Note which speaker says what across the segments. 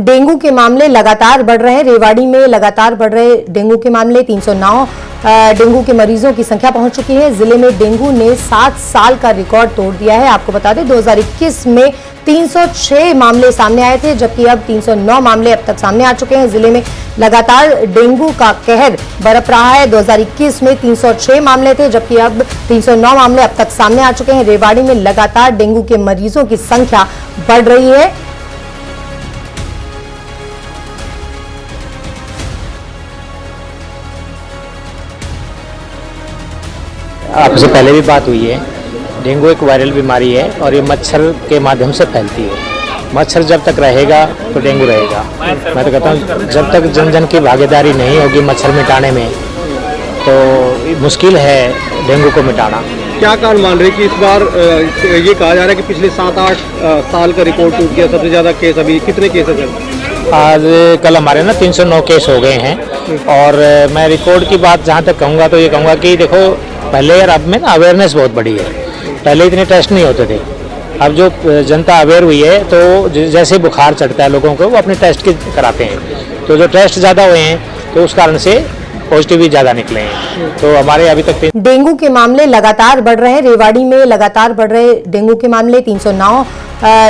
Speaker 1: Dengue के मामले लगातार बढ़ रहे हैं। रेवाड़ी में लगातार बढ़ रहे डेंगू के मामले 309 डेंगू के मरीजों की संख्या पहुंच चुकी है। जिले में डेंगू ने 7 साल का रिकॉर्ड तोड़ दिया है। आपको बता दें 2021 में 306 मामले सामने आए थे, जबकि अब 309 मामले अब तक सामने आ चुके हैं। जिले में लगातार डेंगू का कहर बरप रहा है। 2021 में 306 मामले थे, जबकि अब 309 मामले अब तक सामने आ चुके हैं। रेवाड़ी में लगातार डेंगू के मरीजों की संख्या बढ़ रही है।
Speaker 2: आपसे पहले भी बात हुई है। डेंगू एक वायरल बीमारी है और ये मच्छर के माध्यम से फैलती है। मच्छर जब तक रहेगा तो डेंगू रहेगा। मैं तो कहता हूँ जब तक जन जन की भागीदारी नहीं होगी मच्छर मिटाने में तो मुश्किल है डेंगू को मिटाना।
Speaker 3: क्या कारण मान रहे कि इस बार ये कहा जा रहा है कि पिछले 7-8 साल का रिकॉर्ड टूट गया, सबसे ज़्यादा केस अभी कितने केसेस हैं?
Speaker 2: आज कल हमारे ना 309 केस हो गए हैं और मैं रिकॉर्ड की बात जहाँ तक कहूँगा तो ये कहूँगा कि देखो पहले और अब में ना अवेयरनेस बहुत बड़ी है। पहले इतने टेस्ट नहीं होते थे, अब जो जनता अवेयर हुई है तो जैसे बुखार चढ़ता है लोगों को वो अपने टेस्ट कराते हैं, तो जो टेस्ट ज़्यादा हुए हैं तो उस कारण से पॉजिटिव भी ज़्यादा निकले हैं। तो हमारे अभी तक
Speaker 1: डेंगू के मामले लगातार बढ़ रहे हैं। रेवाड़ी में लगातार बढ़ रहे डेंगू के मामले 309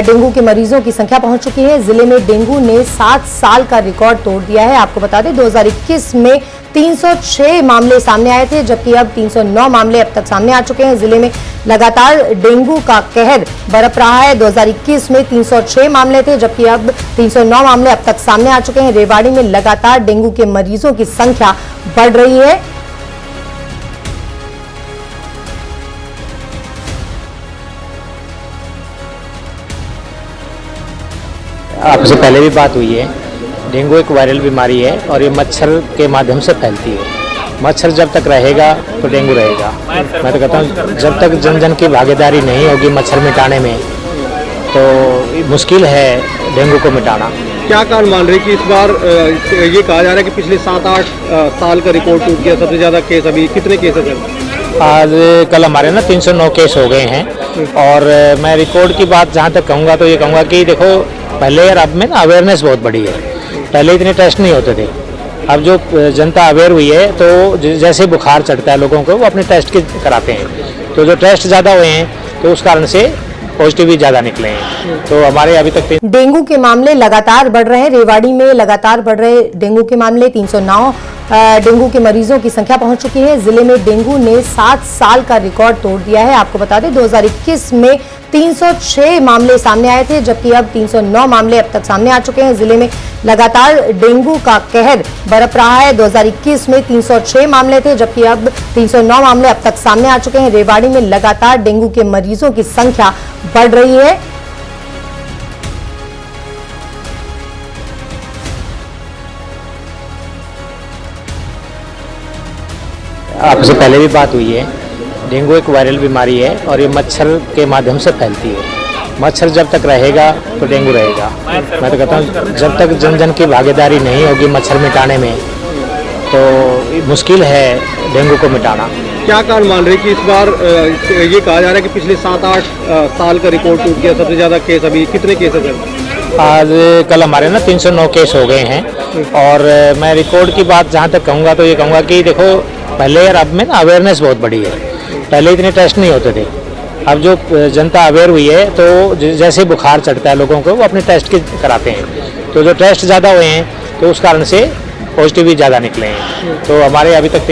Speaker 1: डेंगू के मरीजों की संख्या पहुंच चुकी है। जिले में डेंगू ने 7 साल का रिकॉर्ड तोड़ दिया है। आपको बता दें 2021 में 306 मामले सामने आए थे, जबकि अब 309 मामले अब तक सामने आ चुके हैं। जिले में लगातार डेंगू का कहर बरप रहा है। 2021 में 306 मामले थे, जबकि अब 309 मामले अब तक सामने आ चुके हैं। रेवाड़ी में लगातार डेंगू के मरीजों की संख्या बढ़ रही है।
Speaker 2: आपसे पहले भी बात हुई है। डेंगू एक वायरल बीमारी है और ये मच्छर के माध्यम से फैलती है। मच्छर जब तक रहेगा तो डेंगू रहेगा। मैं तो कहता हूँ जब तक जन जन की भागीदारी नहीं होगी मच्छर मिटाने में तो मुश्किल है डेंगू को मिटाना।
Speaker 3: क्या कारण मान रहे कि इस बार ये कहा जा रहा है कि पिछले 7-8 साल का रिकॉर्ड टूट गया, सबसे ज़्यादा केस अभी कितने केसेस हैं?
Speaker 2: आज कल हमारे ना 309 केस हो गए हैं और मैं रिकॉर्ड की बात जहाँ तक कहूँगा तो ये कहूँगा कि देखो पहले और अब में ना अवेयरनेस बहुत बड़ी है। पहले इतने टेस्ट नहीं होते थे, अब जो जनता अवेयर हुई है तो जैसे बुखार चढ़ता है लोगों को वो अपने टेस्ट कराते हैं, तो जो टेस्ट ज़्यादा हुए हैं तो उस कारण से पॉजिटिव भी ज़्यादा निकले हैं। तो हमारे अभी तक
Speaker 1: डेंगू के मामले लगातार बढ़ रहे हैं। रेवाड़ी में लगातार बढ़ रहे डेंगू के मामले 309 डेंगू के मरीजों की संख्या पहुंच चुकी है। जिले में डेंगू ने 7 साल का रिकॉर्ड तोड़ दिया है। आपको बता दें 2021 में 306 मामले सामने आए थे, जबकि अब 309 मामले अब तक सामने आ चुके हैं। जिले में लगातार डेंगू का कहर बरप रहा है। 2021 में 306 मामले थे, जबकि अब 309 मामले अब तक सामने आ चुके हैं। रेवाड़ी में लगातार डेंगू के मरीजों की संख्या बढ़ रही है।
Speaker 2: आपसे पहले भी बात हुई है। डेंगू एक वायरल बीमारी है और ये मच्छर के माध्यम से फैलती है। मच्छर जब तक रहेगा तो डेंगू रहेगा। मैं तो कहता हूँ जब तक जन जन की भागीदारी नहीं होगी मच्छर मिटाने में तो मुश्किल है डेंगू को मिटाना।
Speaker 3: क्या कारण मान रहे कि इस बार ये कहा जा रहा है कि पिछले 7-8 साल का रिकॉर्ड टूट गया, सबसे ज़्यादा केस अभी कितने केसेस हैं?
Speaker 2: आज कल हमारे ना 309 केस हो गए हैं और मैं रिकॉर्ड की बात जहाँ तक कहूँगा तो ये कहूँगा कि देखो पहले और अब में ना अवेयरनेस बहुत बड़ी है। पहले इतने टेस्ट नहीं होते थे, अब जो जनता अवेयर हुई है तो जैसे बुखार चढ़ता है लोगों को वो अपने टेस्ट कराते हैं, तो जो टेस्ट ज़्यादा हुए हैं तो उस कारण से पॉजिटिव भी ज़्यादा निकले हैं। तो हमारे अभी तक